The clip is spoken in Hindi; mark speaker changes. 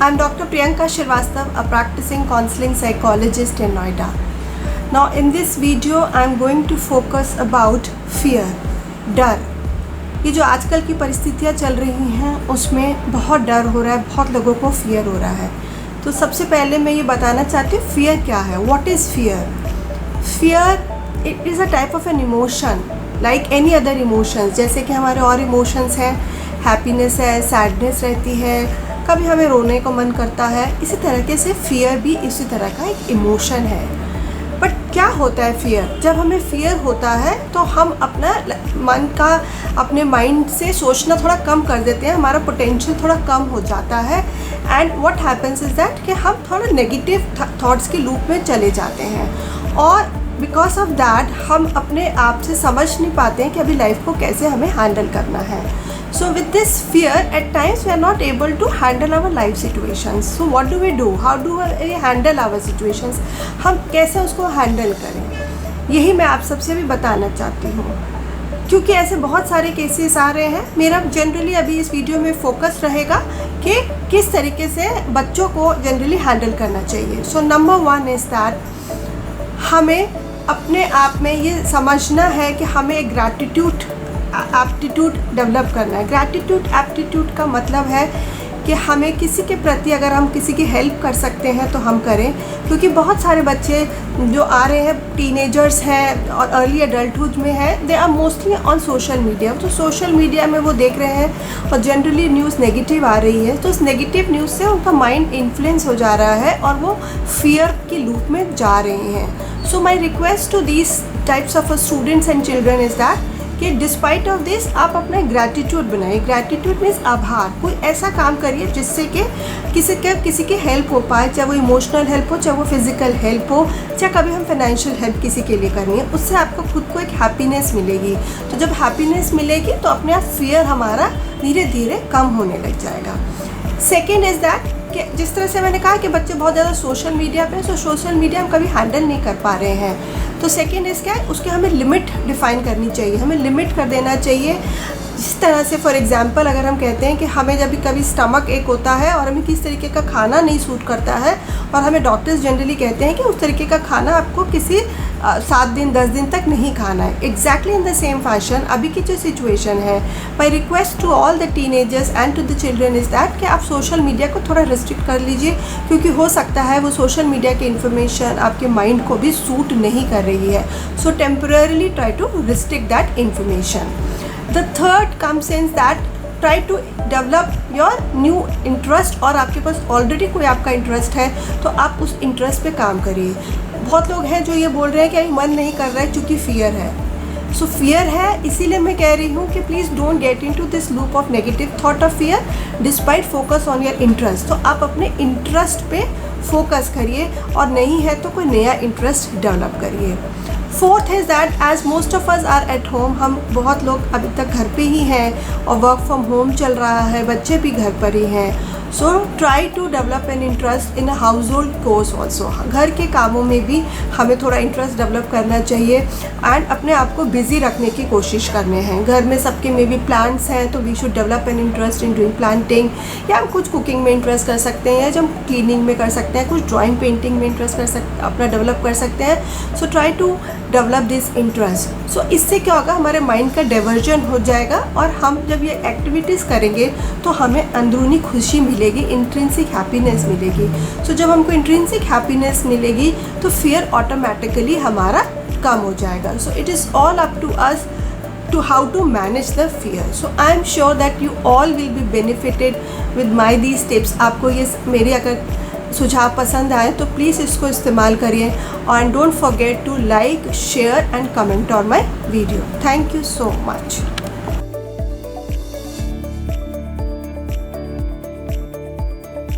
Speaker 1: I'm Dr. Priyanka Shrivastava, a practicing counseling psychologist in Noida. Now in this video I'm going to focus about fear, डर। ये जो आजकल की परिस्थितियाँ चल रही हैं उसमें बहुत डर हो रहा है, बहुत लोगों को फियर हो रहा है। तो सबसे पहले मैं ये बताना चाहती हूँ फियर क्या है। What is fear? Fear it is a type of an emotion like any other emotions. जैसे कि हमारे और इमोशंस हैं, हैप्पीनेस है, सैडनेस रहती है, कभी हमें रोने को मन करता है। इसी तरीके से फियर भी इसी तरह का एक इमोशन है। बट क्या होता है फियर? जब हमें फियर होता है तो हम अपना मन का अपने माइंड से सोचना थोड़ा कम कर देते हैं, हमारा पोटेंशियल थोड़ा कम हो जाता है। And what happens is that कि हम थोड़ा नेगेटिव थॉट्स के लूप में चले जाते हैं और बिकॉज ऑफ दैट हम अपने आप से समझ नहीं पाते हैं कि अभी लाइफ को कैसे हमें हैंडल करना है। So with this fear, at times we are not able to handle our life situations. So what do we do? How do we handle our situations? हम कैसे उसको हैंडल करें, यही मैं आप सबसे भी बताना चाहती हूँ, क्योंकि ऐसे बहुत सारे केसेस आ रहे हैं। मेरा जनरली अभी इस वीडियो में फोकस रहेगा कि किस तरीके से बच्चों को जनरली हैंडल करना चाहिए। सो नंबर 1 इज़ दैट हमें अपने आप में ये समझना है कि हमें एक ग्रैटिट्यूड एप्टीट्यूड डेवलप करना है। ग्रैटिट्यूड एप्टीट्यूड का मतलब है कि हमें किसी के प्रति अगर हम किसी की हेल्प कर सकते हैं तो हम करें, क्योंकि बहुत सारे बच्चे जो आ रहे हैं, टीनेजर्स हैं और अर्ली एडल्टहुड में है, they are mostly on social media. तो सोशल मीडिया में वो देख रहे हैं और जनरली न्यूज़ नेगेटिव आ रही है, तो इस नेगेटिव न्यूज़ से उनका माइंड इन्फ्लुएंस हो जा रहा है और वो फियर के लूप में जा रहे हैं। So my request to these types of students and children is that कि डिस्पाइट ऑफ दिस आप अपना ग्रैटिट्यूड बनाइए। ग्रैटिट्यूड मीन्स आभार। कोई ऐसा काम करिए जिससे कि किसी की हेल्प हो पाए, चाहे वो इमोशनल हेल्प हो, चाहे वो फिजिकल हेल्प हो, चाहे कभी हम फाइनेंशियल हेल्प किसी के लिए करनी है, उससे आपको खुद को एक हैप्पीनेस मिलेगी। तो जब हैप्पीनेस मिलेगी तो अपने आप फियर हमारा धीरे धीरे कम होने लग जाएगा। सेकेंड इज़ दैट कि जिस तरह से मैंने कहा कि बच्चे बहुत ज़्यादा सोशल मीडिया पे, सो सोशल मीडिया हम कभी हैंडल नहीं कर पा रहे हैं। तो सेकेंड इज़ क्या है, उसके हमें लिमिट डिफ़ाइन करनी चाहिए, हमें लिमिट कर देना चाहिए। जिस तरह से फॉर एग्जांपल अगर हम कहते हैं कि हमें जब कभी स्टमक एक होता है और हमें किस तरीके का खाना नहीं सूट करता है और हमें डॉक्टर्स जनरली कहते हैं कि उस तरीके का खाना आपको किसी 7 दिन 10 दिन तक नहीं खाना है। Exactly in the same fashion अभी की जो सिचुएशन है, my request to all the teenagers and to the children is that कि आप सोशल मीडिया को थोड़ा रिस्ट्रिक्ट कर लीजिए, क्योंकि हो सकता है वो सोशल मीडिया की इन्फॉर्मेशन आपके माइंड को भी सूट नहीं कर रही है। So temporarily try to restrict that information. The third comes in that try to develop your new interest, और आपके पास ऑलरेडी कोई आपका इंटरेस्ट है तो आप उस इंटरेस्ट पे काम करिए। बहुत लोग हैं जो ये बोल रहे हैं कि अभी मन नहीं कर रहा है क्योंकि फियर है। सो फियर है, इसीलिए मैं कह रही हूँ कि please don't get into this loop of negative thought of fear, despite focus on your interest. तो आप अपने इंटरेस्ट पे फोकस करिए और नहीं है तो कोई नया इंटरेस्ट डेवलप करिए। Fourth is that as most of us are at home, हम बहुत लोग अभी तक घर पे ही हैं और वर्क फ्रॉम होम चल रहा है, बच्चे भी घर पर ही हैं। So try to develop an interest in a household chores also. घर के कामों में भी हमें थोड़ा इंटरेस्ट डेवलप करना चाहिए एंड अपने आप को बिज़ी रखने की कोशिश करने हैं। घर में सबके में भी प्लांट्स हैं तो we should develop an interest in doing planting, या हम कुछ कुकिंग में इंटरेस्ट कर सकते हैं, या जो हम क्लीनिंग में कर सकते हैं, कुछ ड्राइंग पेंटिंग में इंटरेस्ट अपना डेवलप कर सकते हैं। So try to develop this interest. So इससे क्या होगा, हमारे माइंड का डाइवर्जन हो जाएगा और हम जब ये एक्टिविटीज़ करेंगे तो हमें अंदरूनी खुशी मिलेगी, इंट्रिंसिक हैप्पीनेस मिलेगी। सो जब हमको इंट्रिंसिक हैप्पीनेस मिलेगी तो फियर ऑटोमेटिकली हमारा कम हो जाएगा। So it is all up to us to how to manage the fear. So I am sure that you all will be benefited with my these tips. आपको ये मेरे अगर सुझाव पसंद आए तो प्लीज़ इसको इस्तेमाल करिए and don't forget to like, share and comment on my video. Thank you so much.